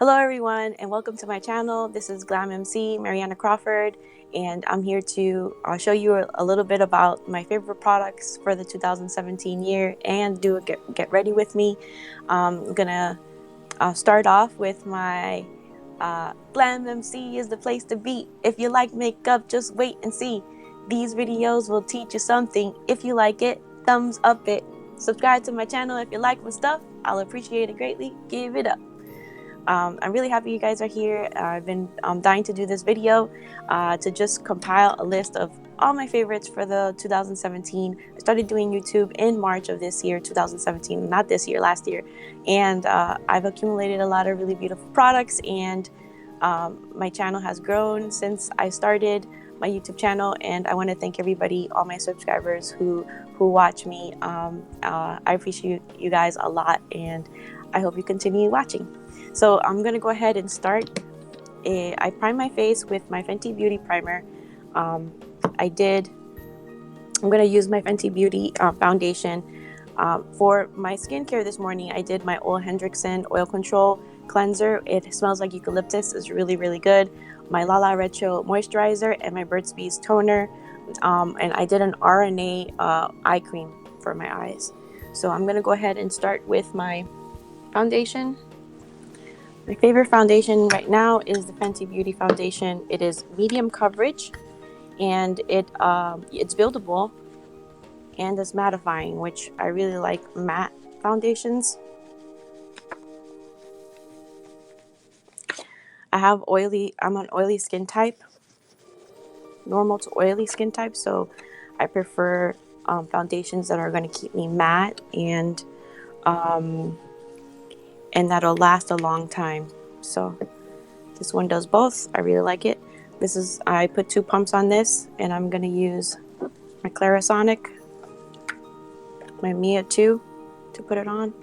Hello everyone and welcome to my channel. This is Glam MC Mariana Crawford and I'm here to show you a little bit about my favorite products for the 2017 year and do a get ready with me. I'm gonna start off with my Glam MC is the place to be. If you like makeup, just wait and see. These videos will teach you something. If you like it, thumbs up it. Subscribe to my channel if you like my stuff. I'll appreciate it greatly. Give it up. I'm really happy you guys are here. I've been dying to do this video to just compile a list of all my favorites for the 2017. I started doing YouTube in March of this year, 2017, not this year, last year. And I've accumulated a lot of really beautiful products, and my channel has grown since I started my YouTube channel, and I want to thank everybody, all my subscribers who watch me. I appreciate you guys a lot, and I hope you continue watching. So I'm gonna go ahead and start. I prime my face with my Fenty Beauty primer. I'm gonna use my Fenty Beauty foundation. For my skincare this morning, I did my Ole Hendrickson Oil Control Cleanser. It smells like eucalyptus. It's really, really good. My Lala Retouch Moisturizer and my Burt's Bees Toner. And I did an R.N.A. eye cream for my eyes. So I'm gonna go ahead and start with my foundation. My favorite foundation right now is the Fenty Beauty foundation. It is medium coverage, and it's buildable and it's mattifying, which I really like matte foundations. I'm an oily skin type, normal to oily skin type, so I prefer foundations that are going to keep me matte and that'll last a long time. So this one does both. I really like it. I put 2 pumps on this, and I'm going to use my Clarisonic, my Mia 2 to put it on.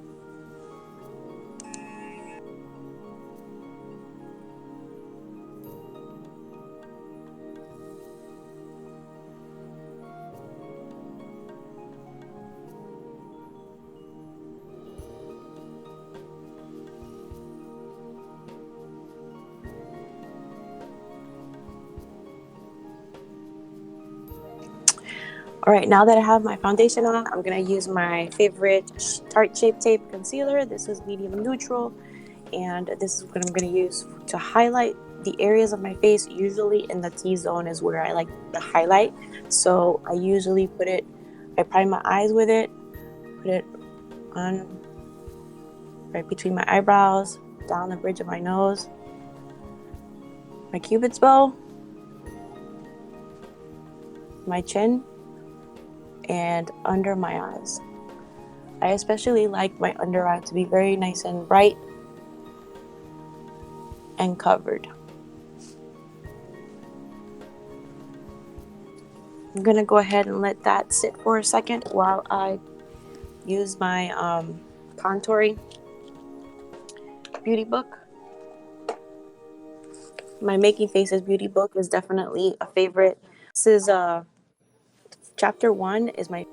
All right, now that I have my foundation on, I'm gonna use my favorite Tarte Shape Tape Concealer. This is medium neutral, and this is what I'm gonna use to highlight the areas of my face. Usually in the T-zone is where I like the highlight. So I usually I prime my eyes with it, put it on right between my eyebrows, down the bridge of my nose, my cupid's bow, my chin, and under my eyes. I especially like my under eye to be very nice and bright and covered. I'm gonna go ahead and let that sit for a second while I use my contouring beauty book. My Making Faces beauty book is definitely a favorite. This is chapter 1 is my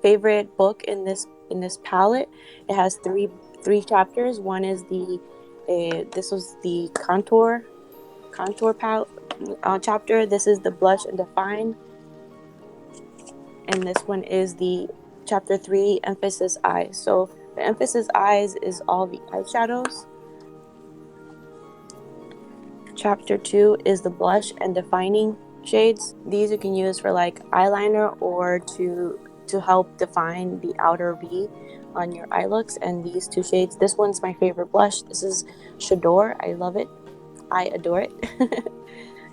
favorite book in this palette. It has three chapters. One is this was the contour palette chapter. This is the blush and define, and this one is the chapter 3, emphasis eyes. So the emphasis eyes is all the eyeshadows. Chapter 2 is the blush and defining shades. These you can use for like eyeliner or to help define the outer V on your eye looks. And these 2 shades, this one's my favorite blush. This is Shador. I love it. I adore it.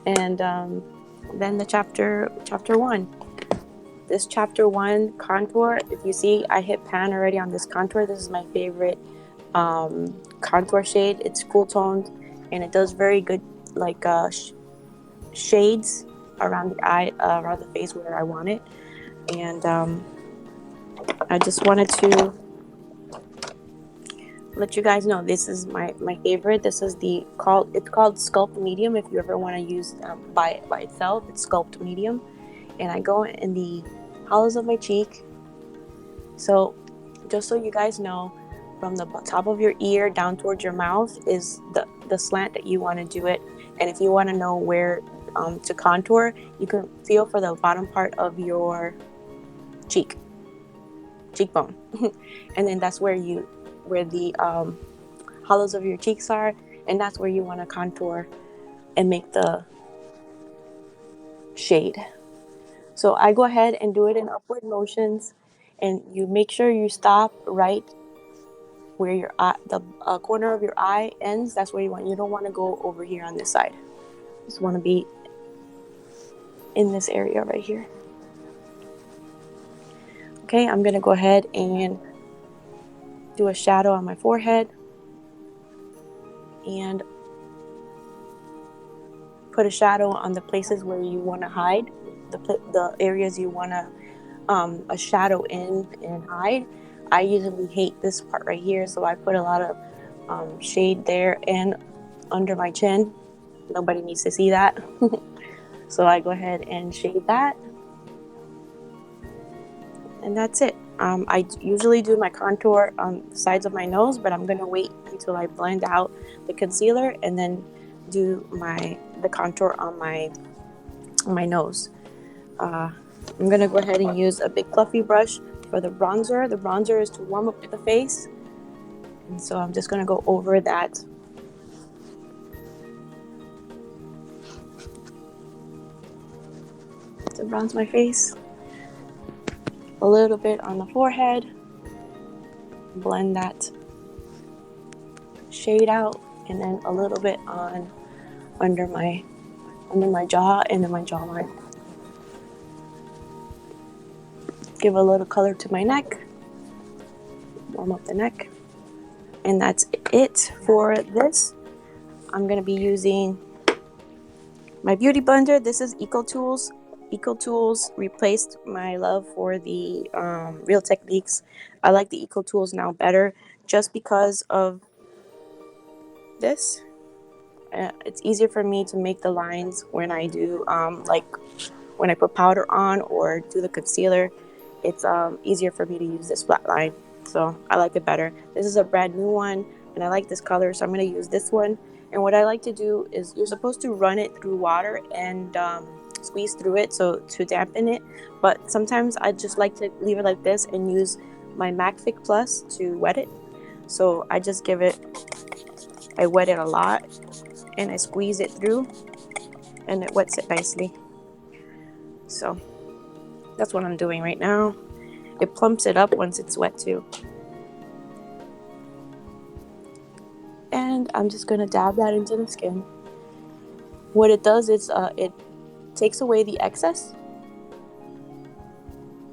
And then the chapter 1. This chapter 1 contour, if you see, I hit pan already on this contour. This is my favorite contour shade. It's cool toned, and it does very good like shades around the eye, around the face where I want it. And I just wanted to let you guys know this is my favorite. This is it's called Sculpt Medium. If you ever want to use by itself, it's Sculpt Medium, and I go in the hollows of my cheek. So just so you guys know, from the top of your ear down towards your mouth is the slant that you want to do it. And if you want to know where to contour, you can feel for the bottom part of your cheekbone. And then that's where the hollows of your cheeks are, and that's where you want to contour and make the shade. So I go ahead and do it in upward motions, and you make sure you stop right where your eye, the corner of your eye ends. That's where you don't want to go over here on this side. You just want to be in this area right here. Okay, I'm gonna go ahead and do a shadow on my forehead and put a shadow on the places where you want to hide, the areas you want to a shadow in and hide. I usually hate this part right here, so I put a lot of shade there and under my chin. Nobody needs to see that. So I go ahead and shade that, and that's it. I usually do my contour on the sides of my nose, but I'm gonna wait until I blend out the concealer and then do the contour on my nose. I'm gonna go ahead and use a big fluffy brush for the bronzer. The bronzer is to warm up the face, and so I'm just gonna go over that. To bronze my face. A little bit on the forehead. Blend that shade out, and then a little bit on under my jaw and in my jawline. Give a little color to my neck. Warm up the neck. And that's it for this. I'm going to be using my beauty blender. This is EcoTools. EcoTools replaced my love for the Real Techniques. I like the EcoTools now better just because of this. It's easier for me to make the lines when I do like when I put powder on or do the concealer. It's easier for me to use this flat line, so I like it better. This is a brand new one, and I like this color, so I'm going to use this one. And what I like to do is you're supposed to run it through water and squeeze through it so to dampen it, but sometimes I just like to leave it like this and use my MAC Fix Plus to wet it. So I just I wet it a lot and I squeeze it through, and it wets it nicely. So that's what I'm doing right now. It plumps it up once it's wet too. And I'm just going to dab that into the skin. What it does is it takes away the excess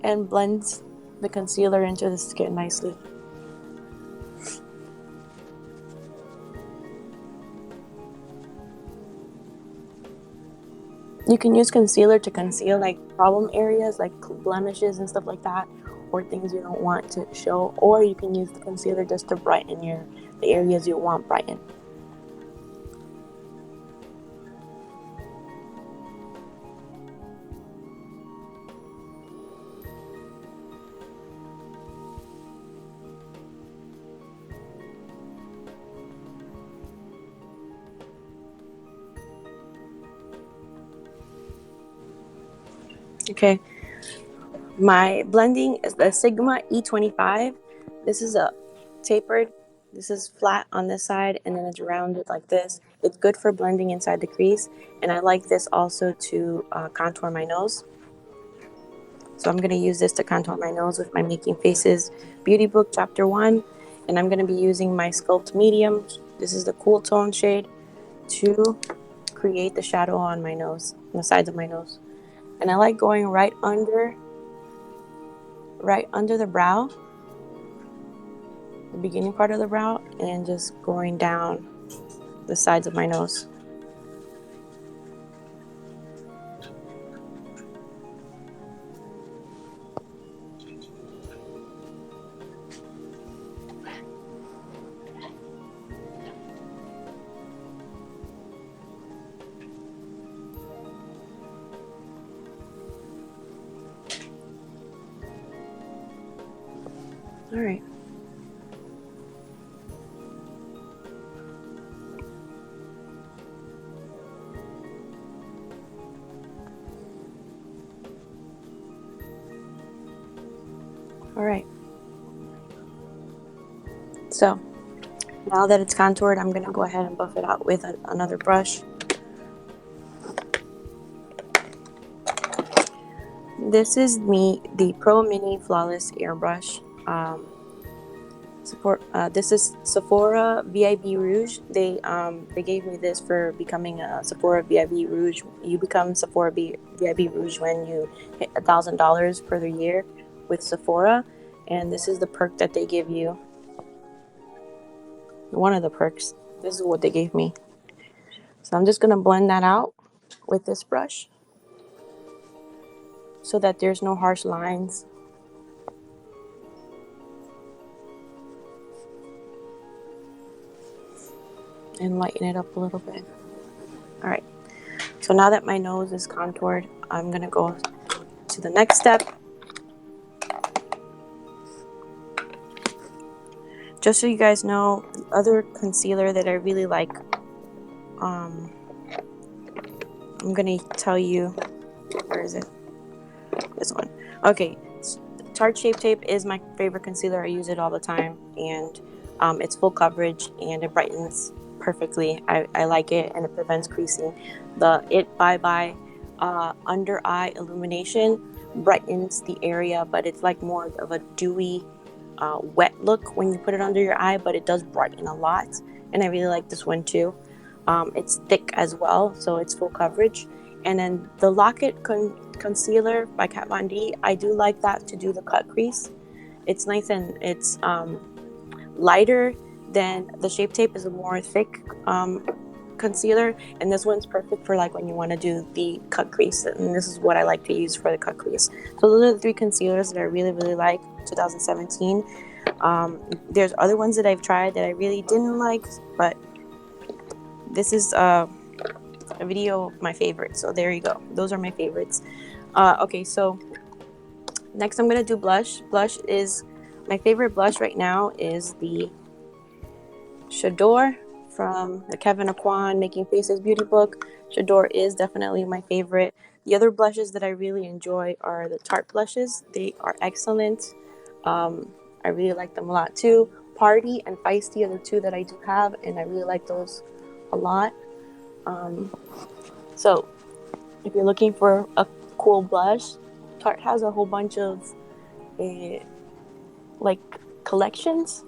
and blends the concealer into the skin nicely. You can use concealer to conceal like problem areas like blemishes and stuff like that, or things you don't want to show, or you can use the concealer just to brighten the areas you want brightened. Okay, my blending is the Sigma E25. This is a tapered, this is flat on this side, and then it's rounded like this. It's good for blending inside the crease, and I like this also to contour my nose. So I'm going to use this to contour my nose with my Making Faces Beauty Book Chapter 1, and I'm going to be using my Sculpt Medium. This is the Cool Tone shade to create the shadow on my nose, on the sides of my nose. And I like going right under the brow, the beginning part of the brow, and just going down the sides of my nose. All right. Alright, so now that it's contoured, I'm going to go ahead and buff it out with another brush. This is the Pro Mini Flawless Airbrush. This is Sephora VIB Rouge. They gave me this for becoming a Sephora VIB Rouge. You become Sephora VIB Rouge when you hit $1,000 for the year with Sephora, and this is the perk that they give you. One of the perks. This is what they gave me. So I'm just gonna blend that out with this brush so that there's no harsh lines. And lighten it up a little bit. All right, so now that my nose is contoured, I'm gonna go to the next step. Just so you guys know, the other concealer that I really like, I'm gonna tell you, where is it? This one. Okay, Tarte Shape Tape is my favorite concealer. I use it all the time, and it's full coverage and it brightens perfectly. I like it, and it prevents creasing. The Bye under eye illumination brightens the area, but it's like more of a dewy wet look when you put it under your eye, but it does brighten a lot, and I really like this one too. It's thick as well, so it's full coverage. And then the Lock-It concealer by Kat Von D, I do like that to do the cut crease. It's nice, and it's lighter than the Shape Tape is a more thick concealer, and this one's perfect for like when you want to do the cut crease, and this is what I like to use for the cut crease. So those are the 3 concealers that I really like 2017. There's other ones that I've tried that I really didn't like, but this is a video of my favorites, so there you go. Those are my favorites. Okay, so next I'm gonna do blush. Blush is my favorite blush right now is the J'adore from the Kevyn Aucoin Making Faces beauty book. J'adore is definitely my favorite. The other blushes that I really enjoy are the Tarte blushes. They are excellent. I really like them a lot too. Party and Feisty are the 2 that I do have, and I really like those a lot. So if you're looking for a cool blush, Tarte has a whole bunch of like collections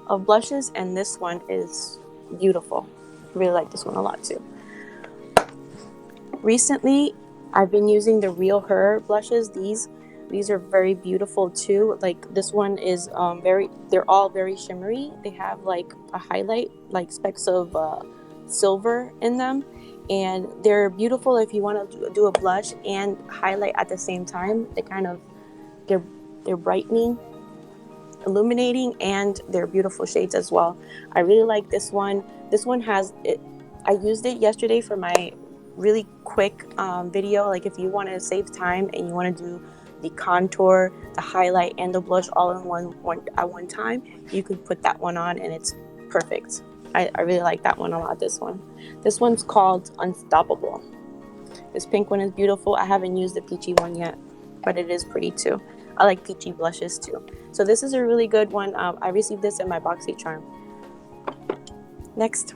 of blushes, and this one is beautiful. I really like this one a lot too. Recently I've been using the Real Her blushes. These are very beautiful too. Like this one is they're all very shimmery. They have like a highlight, like specks of silver in them, and they're beautiful if you want to do a blush and highlight at the same time. They're brightening, illuminating, and they're beautiful shades as well. I really like this one. This one has it. I used it yesterday for my really quick video. Like if you want to save time and you want to do the contour, the highlight, and the blush all in one time, you could put that one on and it's perfect. I really like that one a lot. This one's called Unstoppable. This pink one is beautiful. I haven't used the peachy one yet, but it is pretty too. I like peachy blushes too. So this is a really good one. I received this in my Boxycharm. Next,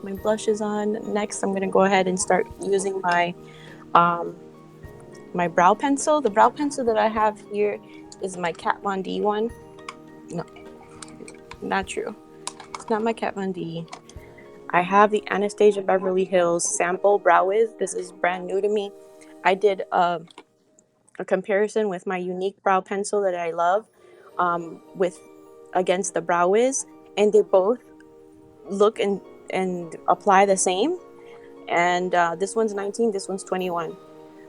my blush is on. Next, I'm gonna go ahead and start using my my brow pencil. The brow pencil that I have here is my Kat Von D one. No, not true. It's not my Kat Von D. I have the Anastasia Beverly Hills sample brow wiz. This is brand new to me. I did a comparison with my Younique brow pencil that I love against the brow wiz, and they both look and apply the same. And this one's 19, this one's 21,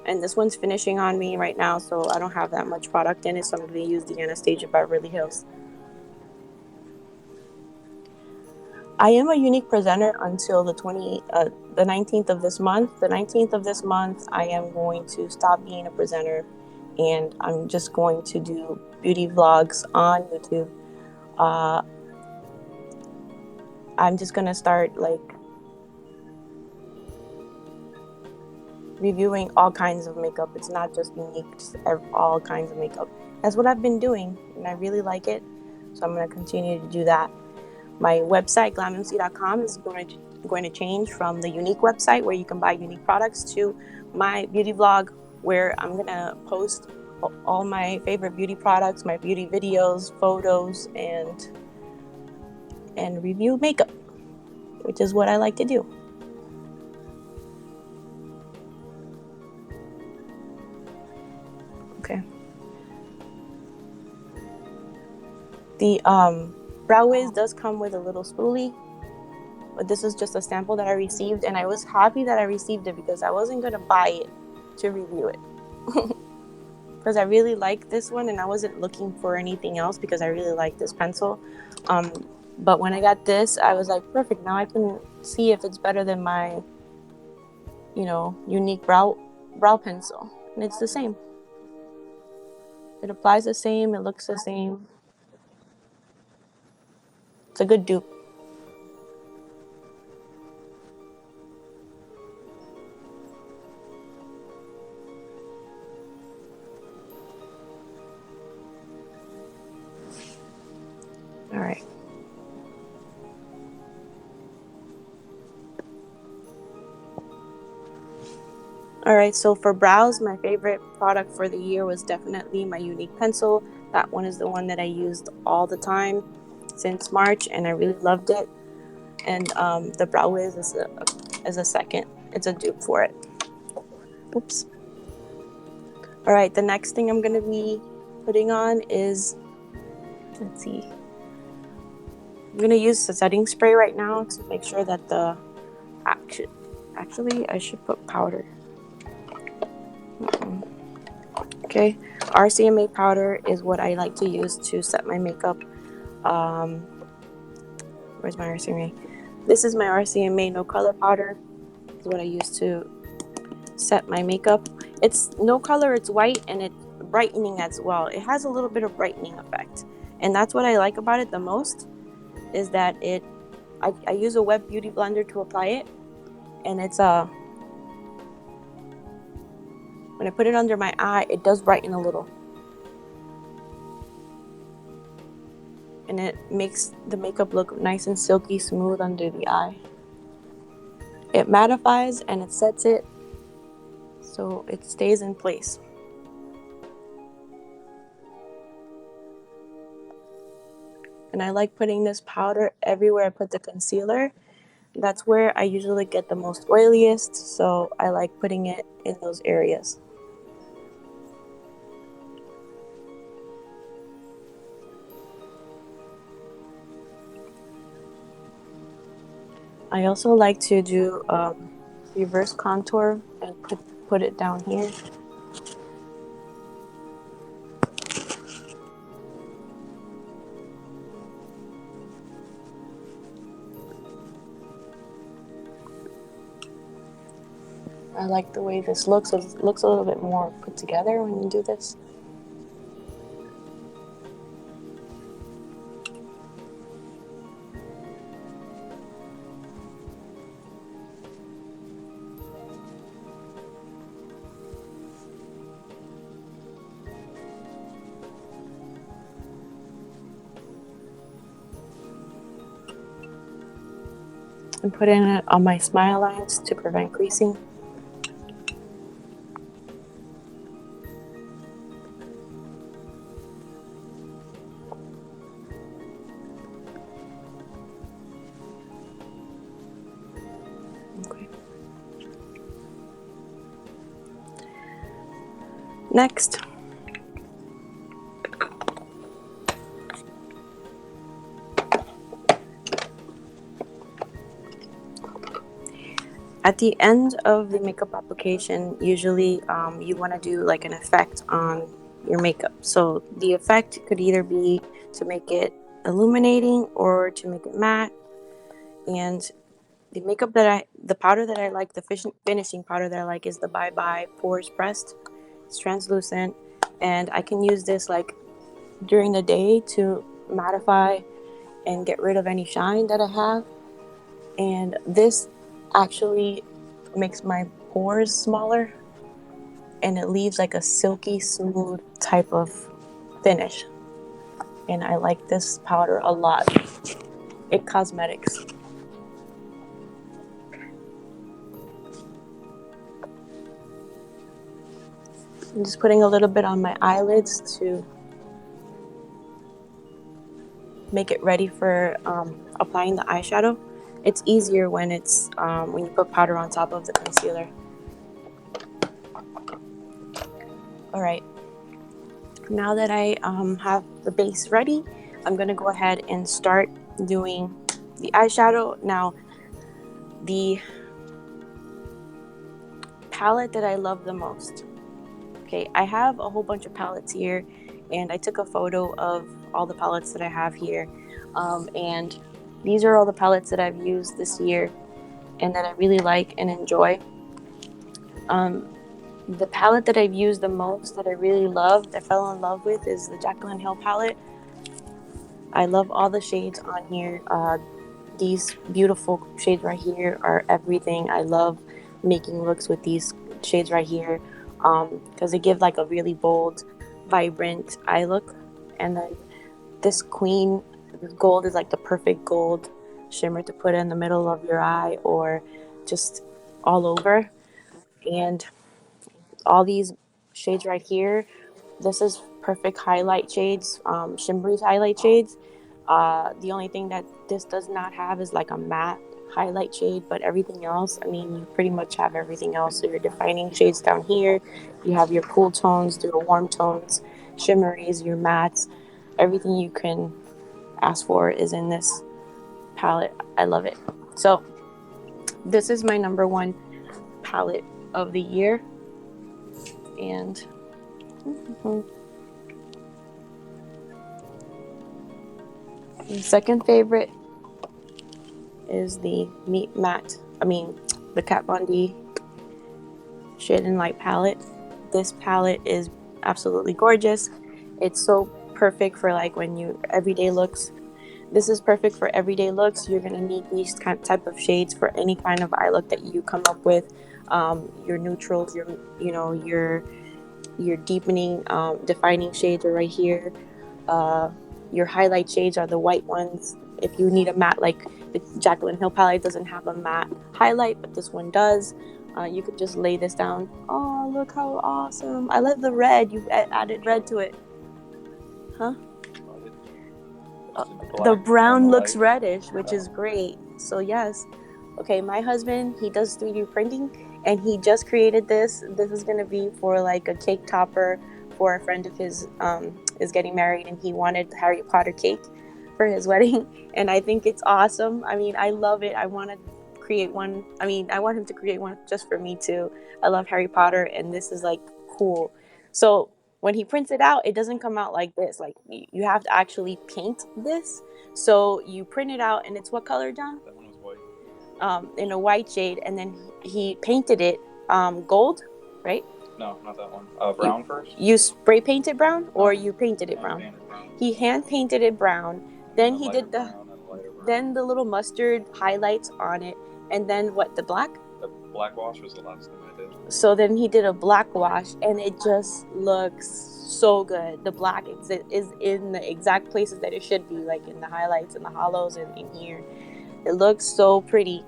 and this one's finishing on me right now, so I don't have that much product in it, so I'm going to use the Anastasia Beverly Hills. I am a Younique presenter until the 19th of this month. The 19th of this month, I am going to stop being a presenter, and I'm just going to do beauty vlogs on YouTube. I'm just going to start like reviewing all kinds of makeup. It's not just Younique, just all kinds of makeup. That's what I've been doing, and I really like it, so I'm going to continue to do that. My website, glammc.com, is going to change from the Younique website where you can buy Younique products to my beauty vlog, where I'm going to post all my favorite beauty products, my beauty videos, photos, and review makeup, which is what I like to do. Okay. The Brow Wiz does come with a little spoolie, but this is just a sample that I received, and I was happy that I received it because I wasn't going to buy it to review it. Because I really like this one, and I wasn't looking for anything else because I really like this pencil. But when I got this, I was like, perfect. Now I can see if it's better than my, Younique brow pencil, and it's the same. It applies the same. It looks the same. It's a good dupe. All right. All right, so for brows, my favorite product for the year was definitely my Younique pencil. That one is the one that I used all the time since March, and I really loved it. And the Brow Wiz is a second. It's a dupe for it. Oops. All right, the next thing I'm gonna be putting on is, let's see. I'm gonna use the setting spray right now to make sure that the actually I should put powder. Okay, RCMA powder is what I like to use to set my makeup. Where's my RCMA? This is my RCMA no color powder. Is what I use to set my makeup. It's no color, it's white, and it's brightening as well. It has a little bit of brightening effect, and that's what I like about it the most, is that I use a wet beauty blender to apply it, and it's when I put it under my eye, it does brighten a little, and it makes the makeup look nice and silky smooth under the eye. It mattifies and it sets it so it stays in place. And I like putting this powder everywhere I put the concealer. That's where I usually get the most oiliest, so I like putting it in those areas. I also like to do reverse contour and put it down here. I like the way this looks. It looks a little bit more put together when you do this. And put in it on my smile lines to prevent creasing. Okay. Next, at the end of the makeup application, usually you want to do like an effect on your makeup. So the effect could either be to make it illuminating or to make it matte. And the powder that I like, the finishing powder that I like, is the Bye Bye Pores Pressed. It's translucent, and I can use this like during the day to mattify and get rid of any shine that I have. And this actually makes my pores smaller, and it leaves like a silky smooth type of finish. And I like this powder a lot. It Cosmetics. I'm just putting a little bit on my eyelids to make it ready for applying the eyeshadow. It's easier when it's when you put powder on top of the concealer. All right, now that I have the base ready, I'm gonna go ahead and start doing the eyeshadow. Now, the palette that I love the most. Okay, I have a whole bunch of palettes here, and I took a photo of all the palettes that I have here. And these are all the palettes that I've used this year and that I really like and enjoy. The palette that I've used the most, that I really loved, I fell in love with, is the Jaclyn Hill palette. I love all the shades on here. These beautiful shades right here are everything. I love making looks with these shades right here because they give like a really bold, vibrant eye look. And then this Queen, this gold is like the perfect gold shimmer to put in the middle of your eye or just all over. And all these shades right here, this is perfect highlight shades, shimmery highlight shades. The only thing that this does not have is like a matte highlight shade, but everything else, I mean, you pretty much have everything else. So your defining shades down here, you have your cool tones, your warm tones, shimmeries, your mattes, everything you can ask for is in this palette. I love it. So this is my #1 palette of the year. And the second favorite is the the Kat Von D Shade and Light palette. This palette is absolutely gorgeous. It's so perfect for like when you everyday looks. This is perfect for everyday looks. You're gonna need these type of shades for any kind of eye look that you come up with. Your neutrals, your deepening, defining shades are right here. Your highlight shades are the white ones. If you need a matte, like the Jaclyn Hill palette doesn't have a matte highlight, but this one does. You could just lay this down. Oh, look how awesome. I love the red. You added red to it. Huh? The brown looks reddish, which is great. So yes. Okay, my husband, he does 3D printing, and he just created this. This is going to be for like a cake topper for a friend of his is getting married, and he wanted Harry Potter cake for his wedding, and I think it's awesome. I mean, I love it. I want to create one. I mean, I want him to create one just for me too. I love Harry Potter, and this is like cool. So when he prints it out, it doesn't come out like this. Like you have to actually paint this. So you print it out, and it's what color, John? That one was white. In a white shade, and then he painted it gold, right? No, not that one. Brown first. You spray painted brown, or you painted it brown? He hand painted it brown. Then he did then the little mustard highlights on it, and then what? The black. The black wash was the last thing I did. So then he did a black wash, and it just looks so good. The black is in the exact places that it should be, like in the highlights and the hollows and in here. It looks so pretty.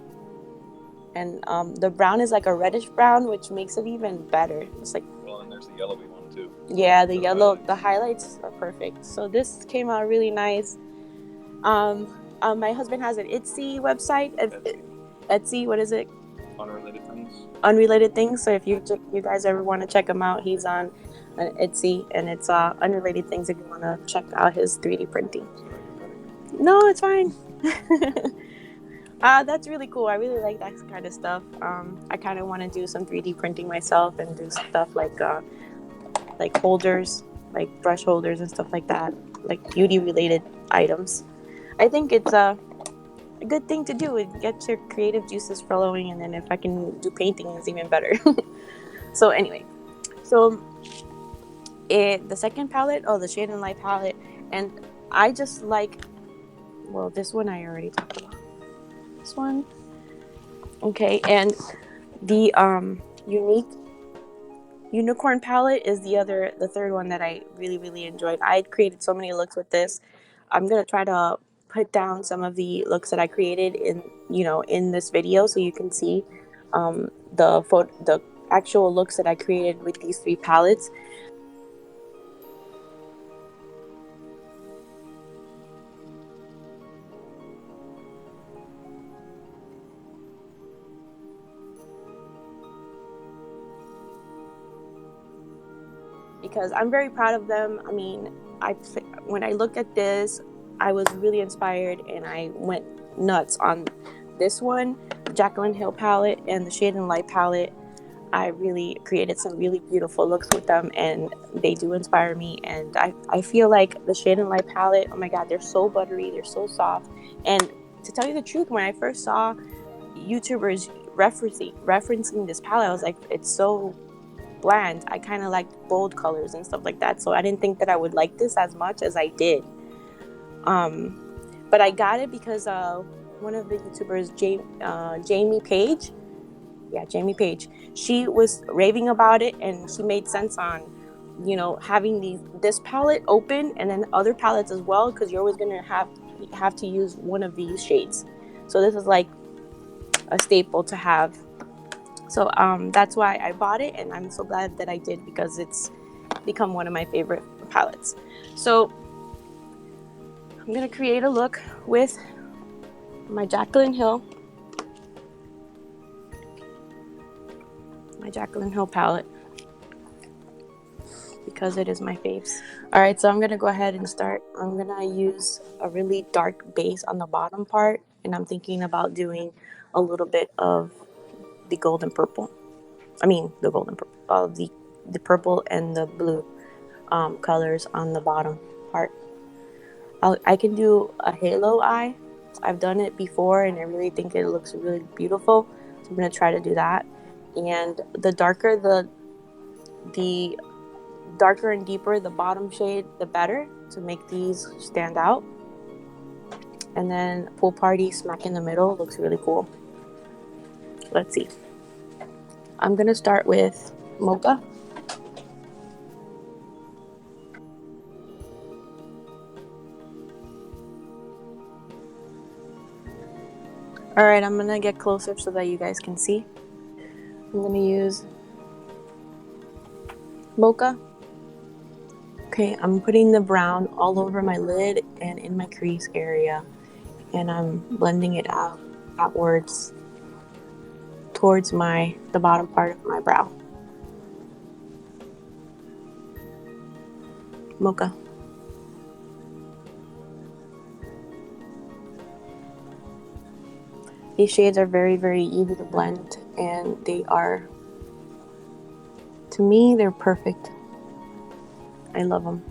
And the brown is like a reddish brown, which makes it even better. It's like, well, and there's the yellowy one too. Yeah, the yellow, the highlights are perfect. So this came out really nice. My husband has an Etsy website. Etsy, what is it? Unrelated Things. Unrelated Things. So if you guys ever want to check him out, he's on Etsy, and it's Unrelated Things if you want to check out his 3D printing. No, it's fine. That's really cool. I really like that kind of stuff. I kind of want to do some 3D printing myself and do stuff like holders, like brush holders and stuff like that, like beauty related items. I think it's a good thing to do. It gets your creative juices flowing, and then if I can do painting, it's even better. So anyway, the second palette, the Shade and Light palette, and I just like, well, this one I already talked about. This one, okay, and the Younique Unicorn palette is the third one that I really enjoyed. I created so many looks with this. I'm gonna try to put down some of the looks that I created in this video so you can see the actual looks that I created with these 3 palettes. Because I'm very proud of them. I mean, when I looked at this, I was really inspired and I went nuts on this one, the Jaclyn Hill palette and the Shade and Light palette. I really created some really beautiful looks with them and they do inspire me. And I feel like the Shade and Light palette, oh my god, they're so buttery, they're so soft. And to tell you the truth, when I first saw YouTubers referencing this palette, I was like, it's so bland. I kind of liked bold colors and stuff like that, so I didn't think that I would like this as much as I did. But I got it because one of the YouTubers, Jamie Page, she was raving about it, and she made sense on, you know, having this palette open and then other palettes as well, because you're always gonna have to use one of these shades. So this is like a staple to have. So that's why I bought it, and I'm so glad that I did because it's become one of my favorite palettes. So I'm gonna create a look with my Jaclyn Hill palette because it is my faves. All right, so I'm gonna go ahead and start. I'm gonna use a really dark base on the bottom part, and I'm thinking about doing a little bit of the golden purple. I mean, the golden purple, the purple and the blue colors on the bottom part. I can do a halo eye. I've done it before and I really think it looks really beautiful. So I'm going to try to do that. And the darker darker and deeper the bottom shade, the better, to make these stand out. And then Pool Party smack in the middle looks really cool. Let's see. I'm going to start with Mocha. Alright, I'm going to get closer so that you guys can see. I'm going to use Mocha. Okay, I'm putting the brown all over my lid and in my crease area. And I'm blending it outwards towards the bottom part of my brow. Mocha. These shades are very easy to blend, and they are, to me, they're perfect. I love them.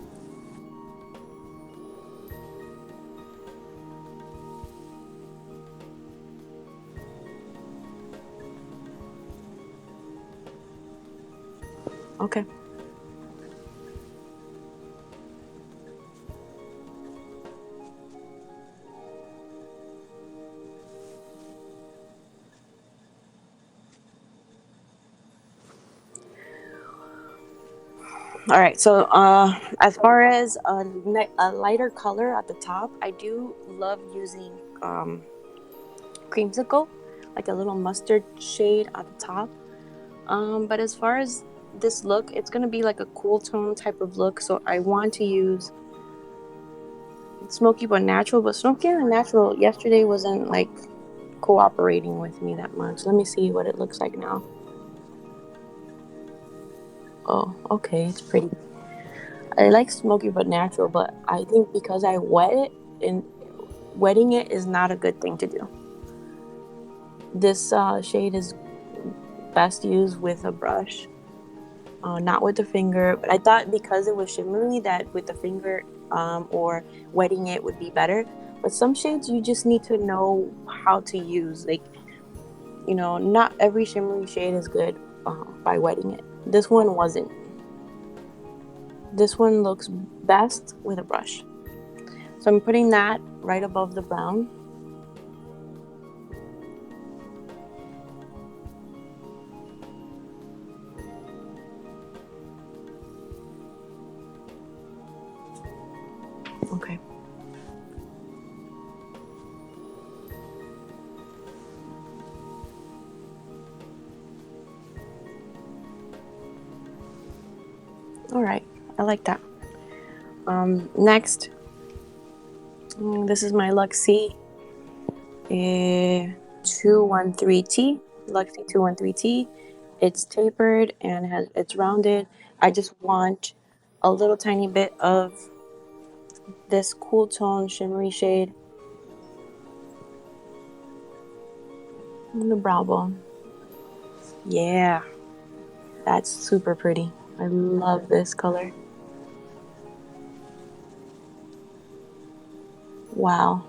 Okay. All right, so as far as a lighter color at the top, I do love using creamsicle, like a little mustard shade at the top. But as far as this look, it's gonna be like a cool tone type of look, so I want to use Smoky but Natural. But Smoky but Natural yesterday wasn't like cooperating with me that much. Let me see what it looks like now. Oh, okay, it's pretty. I like Smoky but Natural, but I think because I wet it, and wetting it is not a good thing to do. This shade is best used with a brush, not with the finger. But I thought because it was shimmery that with the finger or wetting it would be better. But some shades you just need to know how to use. Like, you know, not every shimmery shade is good by wetting it. This one wasn't. This one looks best with a brush. So I'm putting that right above the brown. All right, I like that. Next, this is my Luxie 213T. Luxie 213T. It's tapered and it's rounded. I just want a little tiny bit of this cool tone shimmery shade in the brow bone. Yeah, that's super pretty. I love this color. Wow.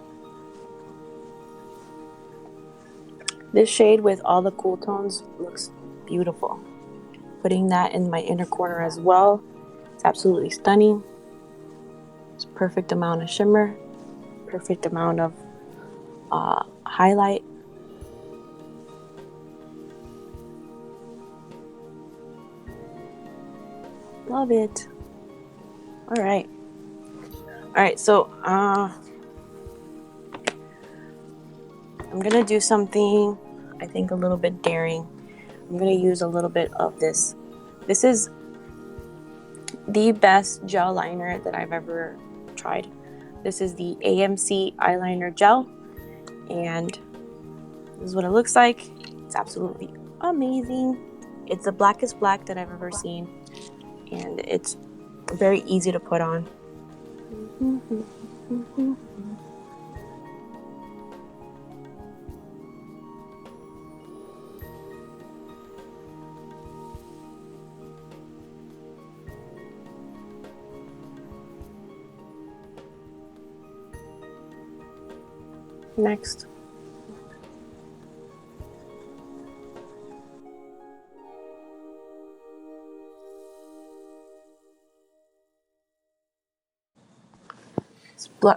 This shade with all the cool tones looks beautiful. Putting that in my inner corner as well. It's absolutely stunning. It's perfect amount of shimmer, perfect amount of highlight. Love it. All right. All right, so I'm gonna do something I think a little bit daring. I'm gonna use a little bit of this. This is the best gel liner that I've ever tried. This is the AMC eyeliner gel, and this is what it looks like. It's absolutely amazing. It's the blackest black that I've ever seen, and it's very easy to put on. Next.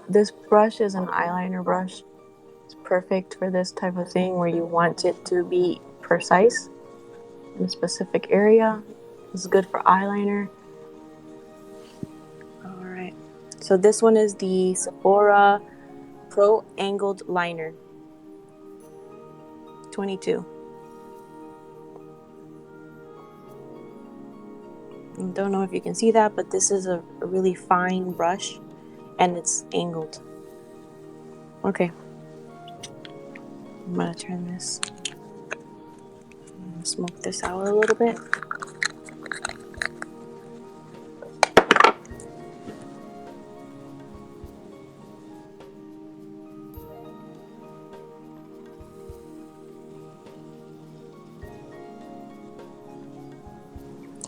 This brush is an eyeliner brush. It's perfect for this type of thing where you want it to be precise in a specific area. It's good for eyeliner. All right. So this one is the Sephora Pro Angled Liner 22. I don't know if you can see that, but this is a really fine brush and it's angled. Okay. I'm gonna turn this, smoke this out a little bit.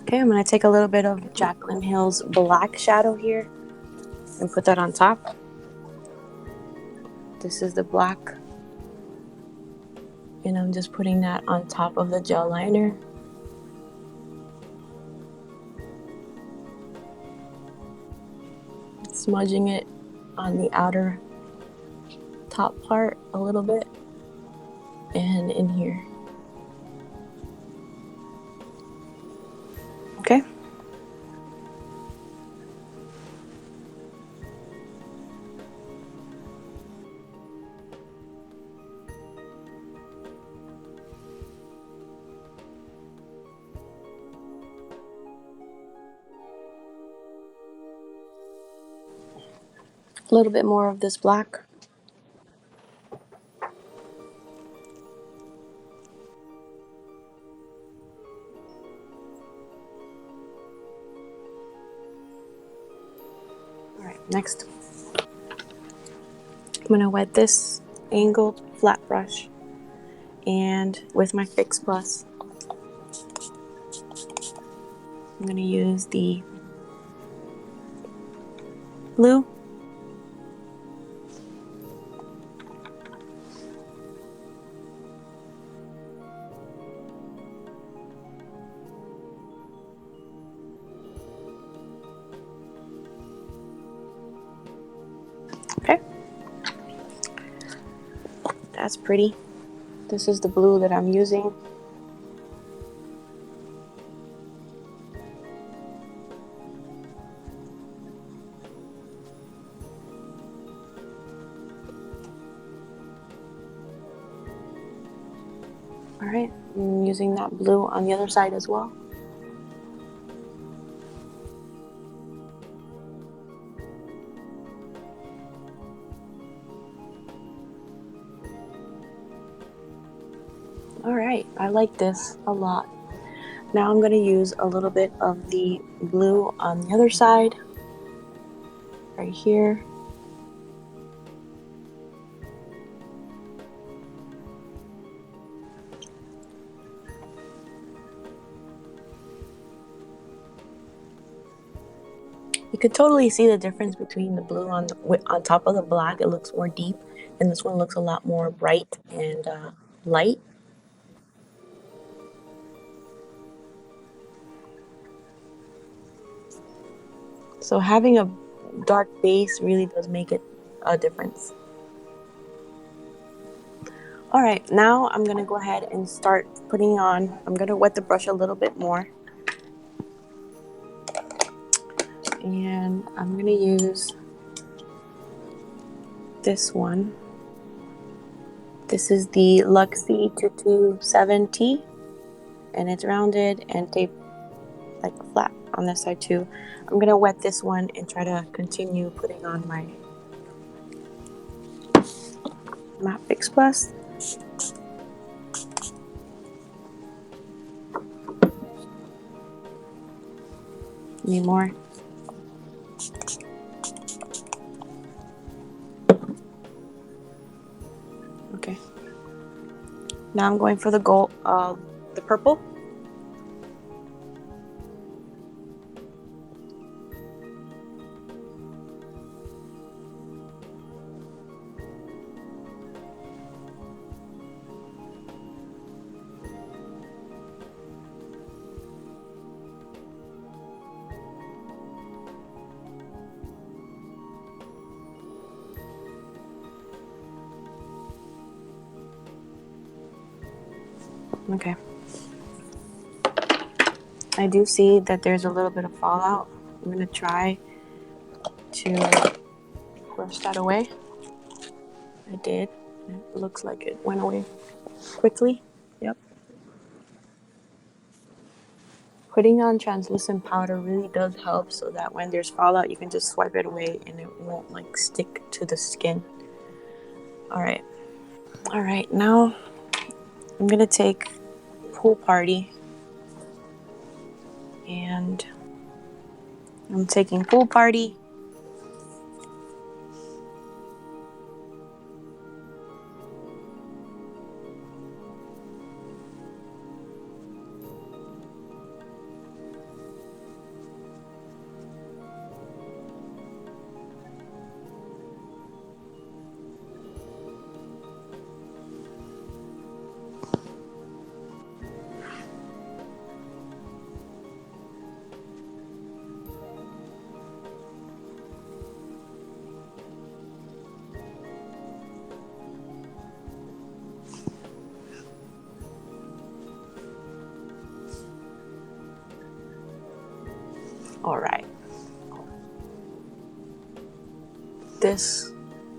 Okay, I'm gonna take a little bit of Jaclyn Hill's black shadow here and put that on top. This is the black, and I'm just putting that on top of the gel liner. Smudging it on the outer top part a little bit and in here. Okay. A little bit more of this black. All right, next. I'm gonna wet this angled flat brush and with my Fix Plus, I'm gonna use the blue. Okay. That's pretty. This is the blue that I'm using. All right, I'm using that blue on the other side as well. All right, I like this a lot. Now I'm going to use a little bit of the blue on the other side, right here. You could totally see the difference between the blue on top of the black. It looks more deep, and this one looks a lot more bright and light. So having a dark base really does make it a difference. All right, now I'm gonna go ahead and start putting on, I'm gonna wet the brush a little bit more. And I'm gonna use this one. This is the Luxie 227T, and it's rounded and taped like flat on this side too. I'm gonna wet this one and try to continue putting on my Matte Fix Plus. Need more. Okay. Now I'm going for the gold, the purple. Okay. I do see that there's a little bit of fallout. I'm gonna try to brush that away. I did. It looks like it went away quickly. Yep. Putting on translucent powder really does help so that when there's fallout, you can just swipe it away and it won't like stick to the skin. All right. All right, now I'm gonna take Pool Party, and I'm taking Pool Party. All right. This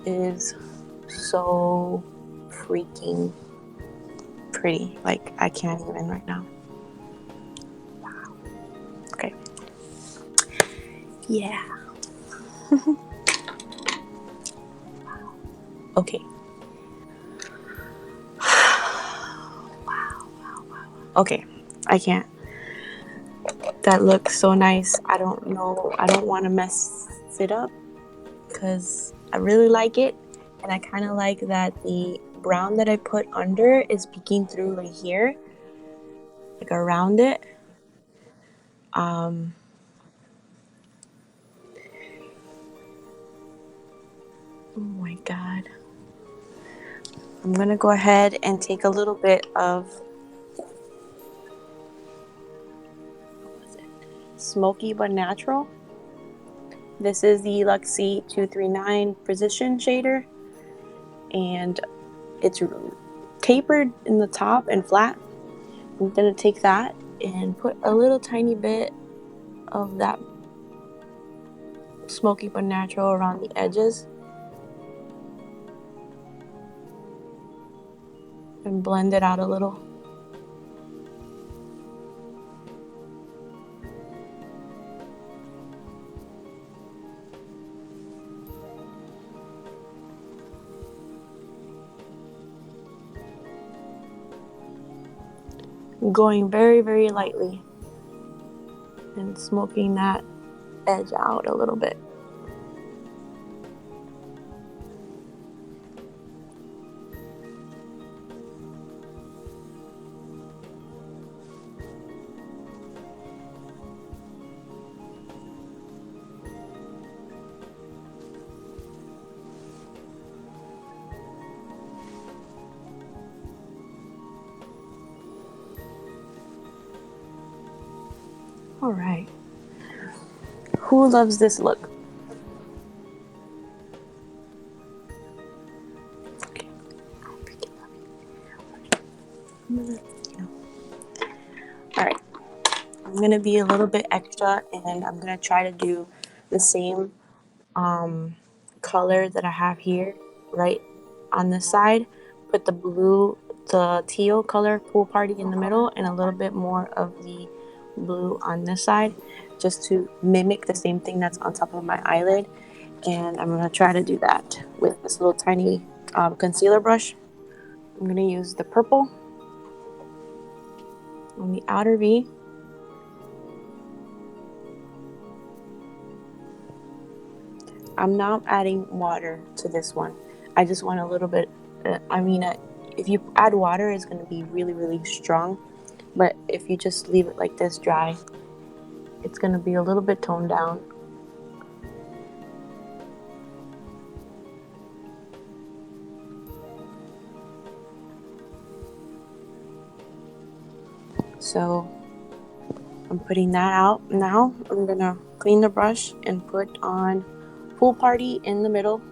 is so freaking pretty. Like, I can't even right now. Wow. Okay. Yeah. Okay. Wow. Okay. I can't. That looks so nice. I don't know. I don't want to mess it up because I really like it. And I kind of like that the brown that I put under is peeking through right here, like around it. Oh my God. I'm going to go ahead and take a little bit of Smoky but Natural. This is the Luxie 239 Precision Shader, and it's tapered in the top and flat. I'm gonna take that and put a little tiny bit of that Smoky but Natural around the edges and blend it out a little. going very, very lightly and smoking that edge out a little bit. All right. Who loves this look? Okay. All right. I'm gonna be a little bit extra, and I'm gonna try to do the same color that I have here, right on this side. Put the teal color Pool Party in the middle, and a little bit more of the blue on this side, just to mimic the same thing that's on top of my eyelid. And I'm gonna try to do that with this little tiny concealer brush. I'm gonna use the purple on the outer V. I'm not adding water to this one. I just want a little bit, if you add water, it's going to be really, really strong. But if you just leave it like this dry, it's going to be a little bit toned down. So I'm putting that out. Now I'm going to clean the brush and put on Pool Party in the middle.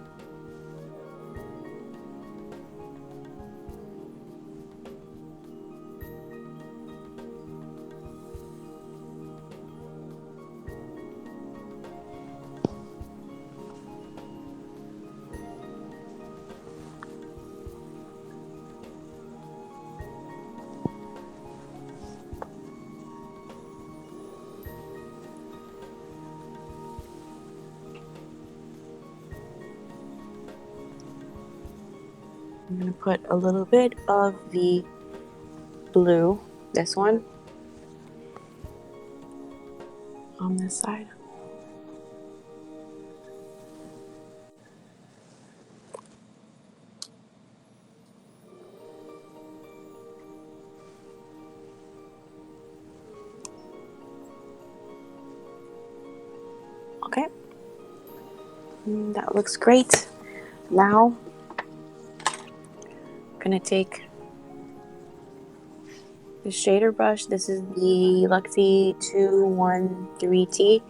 I'm going to put a little bit of the blue, this one, on this side. Okay, that looks great. Now I'm gonna take the shader brush. This is the Luxie 213T.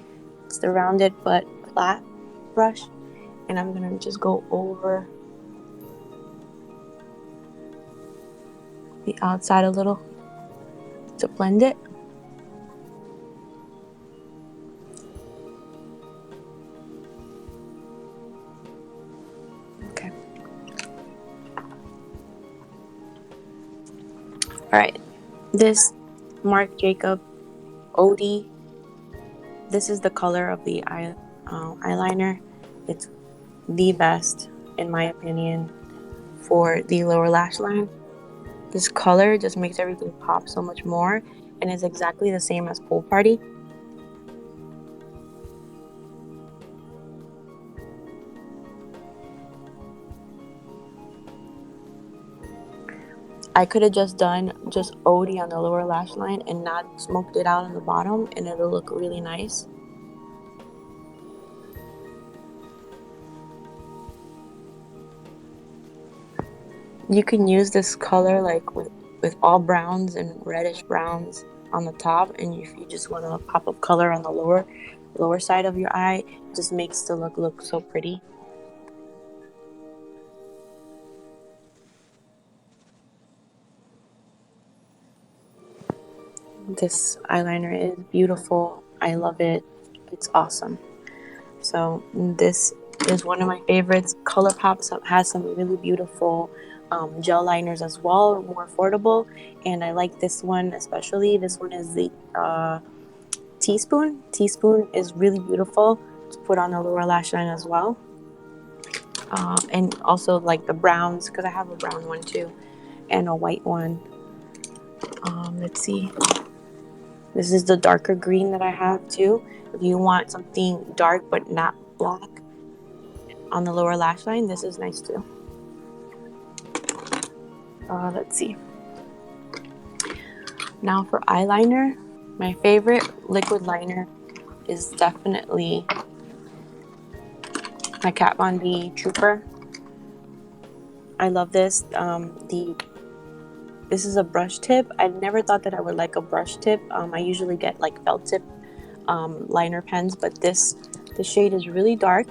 It's the rounded but flat brush, and I'm gonna just go over the outside a little to blend it. Okay. All right. This Marc Jacob OD. This is the color of the eyeliner. It's the best, in my opinion, for the lower lash line. This color just makes everything pop so much more, and it's exactly the same as Pool Party. I could have just done just OD on the lower lash line and not smoked it out on the bottom, and it'll look really nice. You can use this color like with all browns and reddish browns on the top, and if you just want a pop of color on the lower side of your eye, it just makes the look so pretty. This eyeliner is beautiful. I love it. It's awesome. So this is one of my favorites. ColourPop has some really beautiful gel liners as well, more affordable. And I like this one especially. This one is the Teaspoon. Teaspoon is really beautiful to put on the lower lash line as well. And also like the browns, because I have a brown one too, and a white one. Let's see. This is the darker green that I have too. If you want something dark but not black on the lower lash line, this is nice too. Let's see. Now for eyeliner, my favorite liquid liner is definitely my Kat Von D Trooper. I love this. This is a brush tip. I never thought that I would like a brush tip. I usually get like felt tip liner pens, but the shade is really dark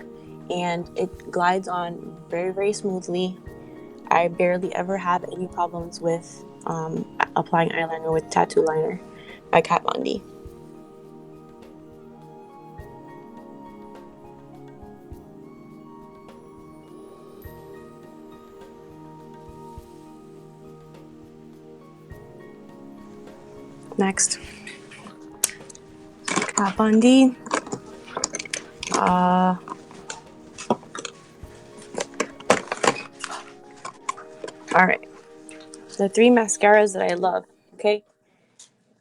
and it glides on very, very smoothly. I barely ever have any problems with applying eyeliner with Tattoo Liner by Kat Von D. Next, Kat Von D. All right, the 3 mascaras that I love. Okay,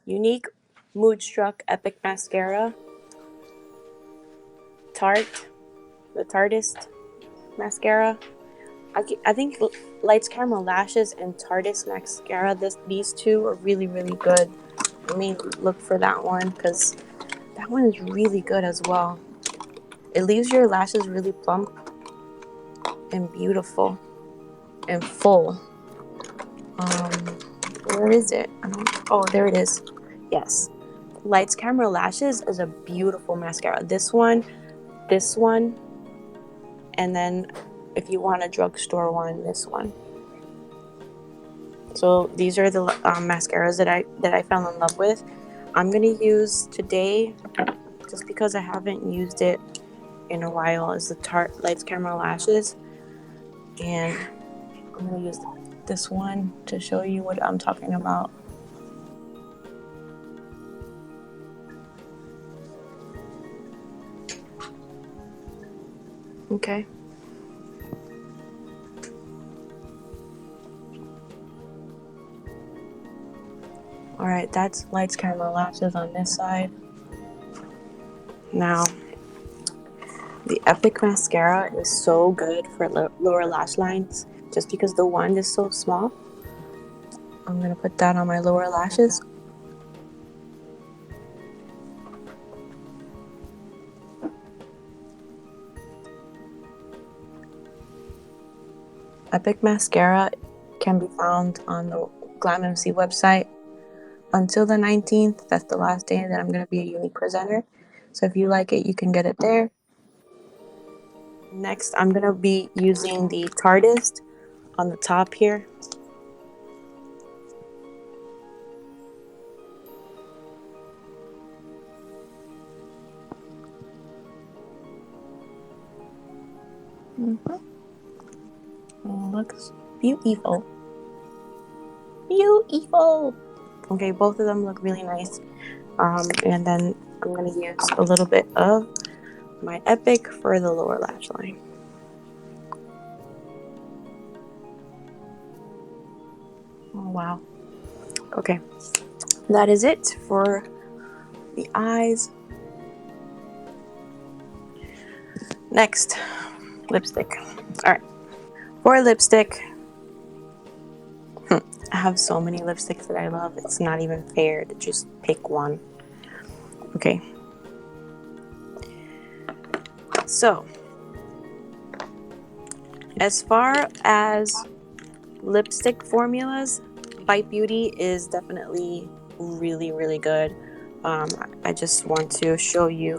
Younique, Moodstruck Epic Mascara, Tarte, the Tartist mascara. I think Lights Camera Lashes and Tartist mascara. These two are really, really good. Let me look for that one because that one is really good as well. It leaves your lashes really plump and beautiful and full. Where is it? Oh, there it is. Yes. Lights Camera Lashes is a beautiful mascara. This one, and then if you want a drugstore one, this one. So these are the mascaras that I fell in love with. I'm gonna use today, just because I haven't used it in a while, is the Tarte Lights Camera Lashes, and I'm gonna use this one to show you what I'm talking about. Okay. All right, that's Lights Camera Lashes on this side. Now, the Epic Mascara is so good for lower lash lines, just because the wand is so small. I'm gonna put that on my lower lashes. Epic Mascara can be found on the Glam MC website until the 19th. That's the last day that I'm going to be a Younique presenter. So if you like it, you can get it there. Next, I'm going to be using the Tartist on the top here. Oh, looks beautiful. Beautiful. Okay, both of them look really nice. And then I'm going to use a little bit of my Epic for the lower lash line. Oh, wow. Okay, that is it for the eyes. Next, lipstick. All right, for lipstick, I have so many lipsticks that I love. It's not even fair to just pick one. Okay. So, as far as lipstick formulas, Bite Beauty is definitely really, really good. I just want to show you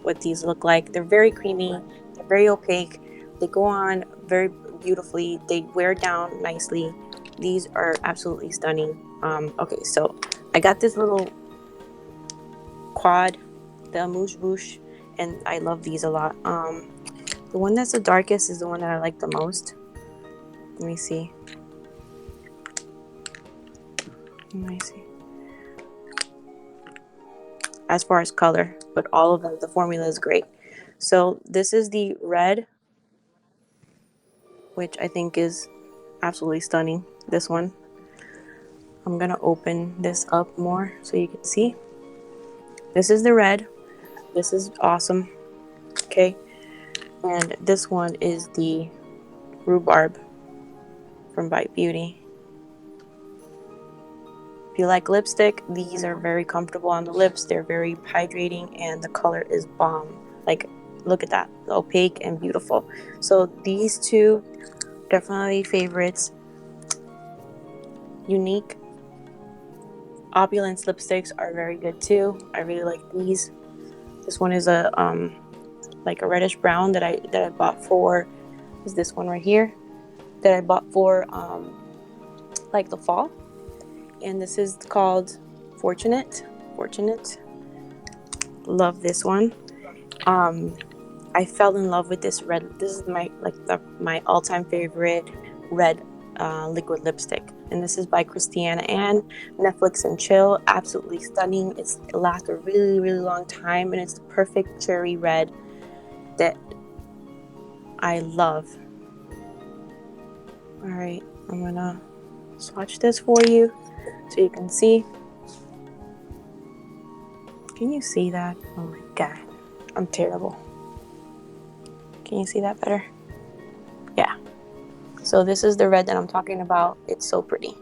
what these look like. They're very creamy. They're very opaque. They go on very beautifully. They wear down nicely. These are absolutely stunning. Okay, so I got this little quad, the Amouche Bouche, and I love these a lot. The one that's the darkest is the one that I like the most. Let me see. As far as color, but all of them, the formula is great. So this is the red, which I think is absolutely stunning. This one. I'm gonna open this up more so you can see. This is the red. This is awesome. Okay. And this one is the rhubarb from Bite Beauty. If you like lipstick, these are very comfortable on the lips. They're very hydrating and the color is bomb. Like, look at that. Opaque and beautiful. So these two, definitely favorites. Younique Opulence lipsticks are very good too. I really like these. This one is a like a reddish brown that I bought for, is this one right here that I bought for like the fall, and this is called Fortunate. Love this one. I fell in love with this red. This is my all-time favorite red liquid lipstick, and this is by Christiana Ann, Netflix and Chill. Absolutely stunning. It lasts a really long time, and it's the perfect cherry red that I love. All right, I'm gonna swatch this for you so you can see. Can you see that? Oh my god, I'm terrible. Can you see that better? Yeah. So this is the red that I'm talking about. It's so pretty.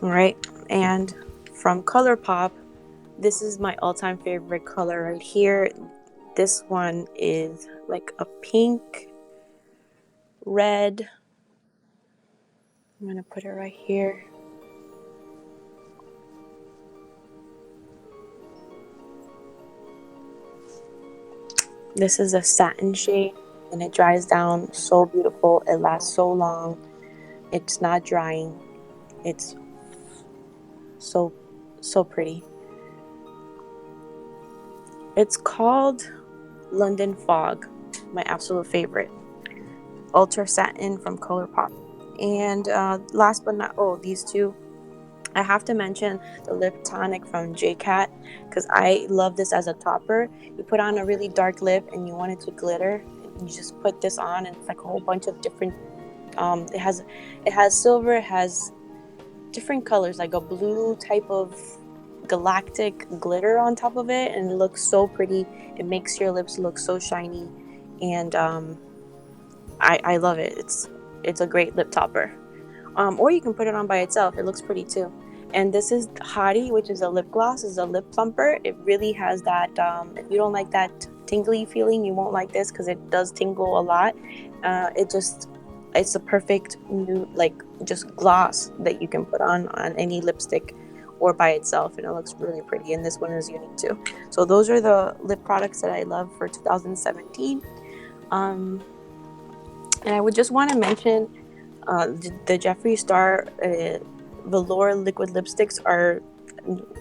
All right, and from ColourPop, this is my all-time favorite color right here. This one is like a pink red. I'm gonna put it right here. This is a satin shade, and it dries down so beautiful. It lasts so long. It's not drying. It's so pretty. It's called London Fog, my absolute favorite. Ultra Satin from ColourPop. And last but not, these two. I have to mention the lip tonic from JCat, because I love this as a topper. You put on a really dark lip and you want it to glitter, you just put this on, and it's like a whole bunch of different it has silver, it has different colors, like a blue type of galactic glitter on top of it, and it looks so pretty. It makes your lips look so shiny, and I love it. It's a great lip topper. Or you can put it on by itself. It looks pretty too. And this is Hottie, which is a lip gloss. It's a lip plumper. It really has that, if you don't like that tingly feeling, you won't like this, because it does tingle a lot. It's a perfect new, like, just gloss that you can put on any lipstick or by itself, and it looks really pretty. And this one is unique too. So those are the lip products that I love for 2017. And I would just want to mention the Jeffree Star velour liquid lipsticks are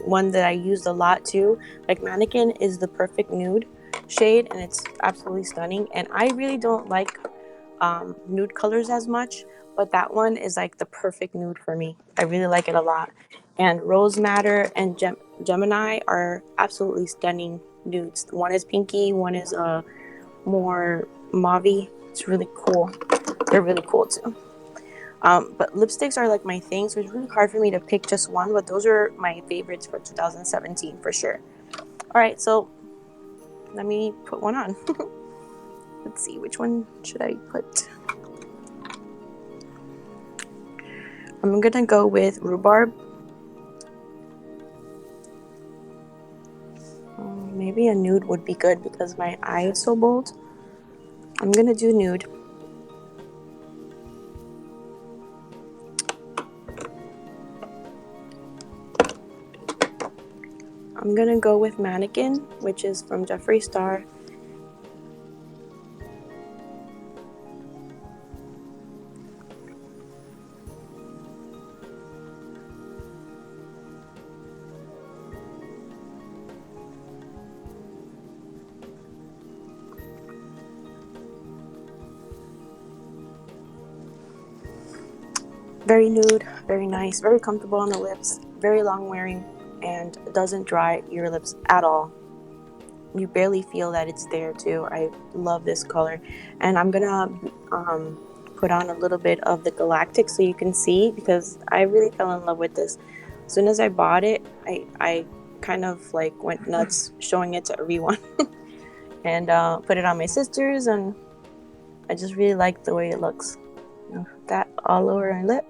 one that I used a lot too. Like Mannequin is the perfect nude shade, and it's absolutely stunning. And I really don't like nude colors as much, but that one is like the perfect nude for me. I really like it a lot. And Rosewater and Gemini are absolutely stunning nudes. One is pinky, one is more mauve-y. It's really cool. They're really cool too. But lipsticks are like my thing, so it's really hard for me to pick just one, but those are my favorites for 2017 for sure. All right, so let me put one on. Let's see, which one should I put? I'm gonna go with rhubarb. Maybe a nude would be good because my eye is so bold. I'm gonna do nude. I'm gonna go with Mannequin, which is from Jeffree Star. Very nude, very nice, very comfortable on the lips, very long wearing, and doesn't dry your lips at all. You barely feel that it's there too. I love this color, and I'm gonna put on a little bit of the Galactic so you can see, because I really fell in love with this. As soon as I bought it, I kind of like went nuts showing it to everyone and put it on my sisters, and I just really like the way it looks. You know, that all over my lip.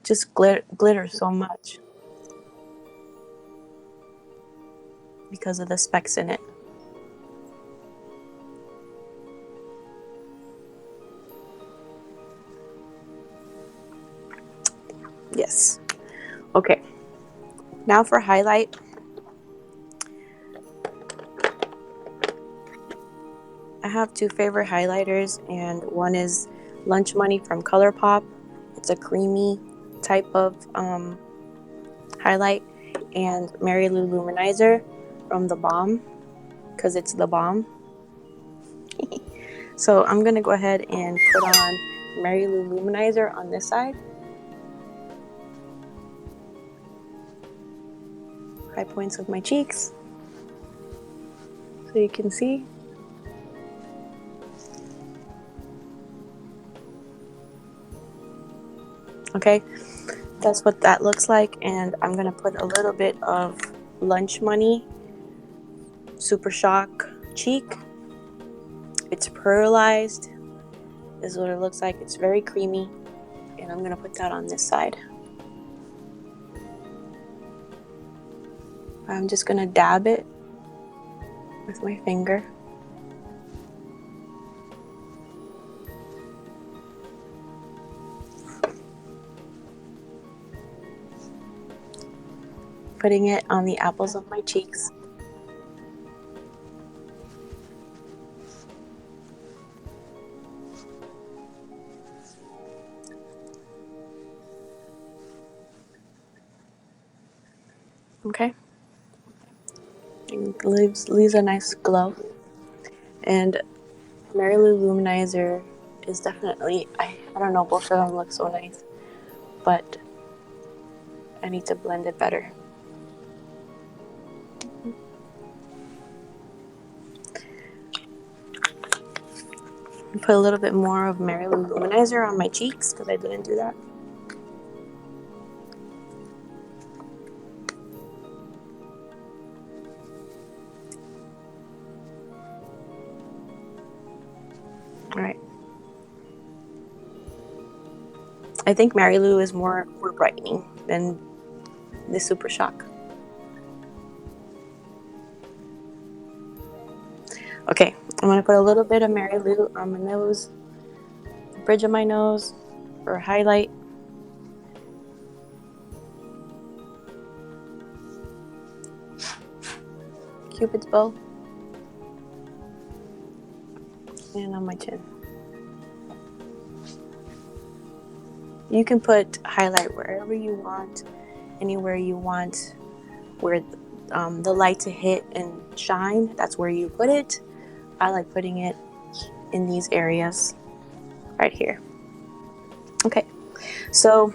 Just glitters so much because of the specks in it. Yes. Okay. Now for highlight. I have two favorite highlighters, and one is Lunch Money from ColourPop. It's a creamy type of highlight, and Mary Lou Luminizer from The Balm, because it's The Balm. So I'm gonna go ahead and put on Mary Lou Luminizer on this side. High points of my cheeks, so you can see. Okay, that's what that looks like, and I'm gonna put a little bit of Lunch Money Super Shock Cheek. It's pearlized, is what it looks like. It's very creamy, and I'm gonna put that on this side. I'm just gonna dab it with my finger. Putting it on the apples of my cheeks. Okay. It leaves a nice glow. And Mary Lou Luminizer is definitely, I don't know, both of them look so nice, but I need to blend it better. Put a little bit more of Mary Lou Luminizer on my cheeks, because I didn't do that. Alright. I think Mary Lou is more brightening than the Super Shock. Okay, I'm going to put a little bit of Mary Lou on my nose, the bridge of my nose, for a highlight. Cupid's bow. And on my chin. You can put highlight wherever you want, anywhere you want, where the light to hit and shine, that's where you put it. I like putting it in these areas right here. Okay, so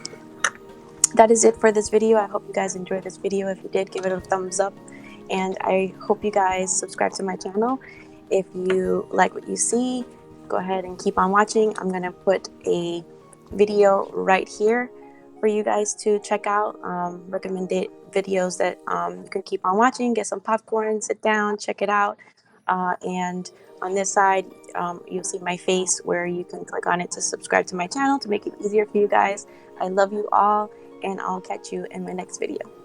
that is it for this video. I hope you guys enjoyed this video. If you did, give it a thumbs up, and I hope you guys subscribe to my channel. If you like what you see, go ahead and keep on watching. I'm gonna put a video right here for you guys to check out, recommended videos that you can keep on watching. Get some popcorn, sit down, check it out, and on this side you'll see my face, where you can click on it to subscribe to my channel to make it easier for you guys. I love you all, and I'll catch you in my next video.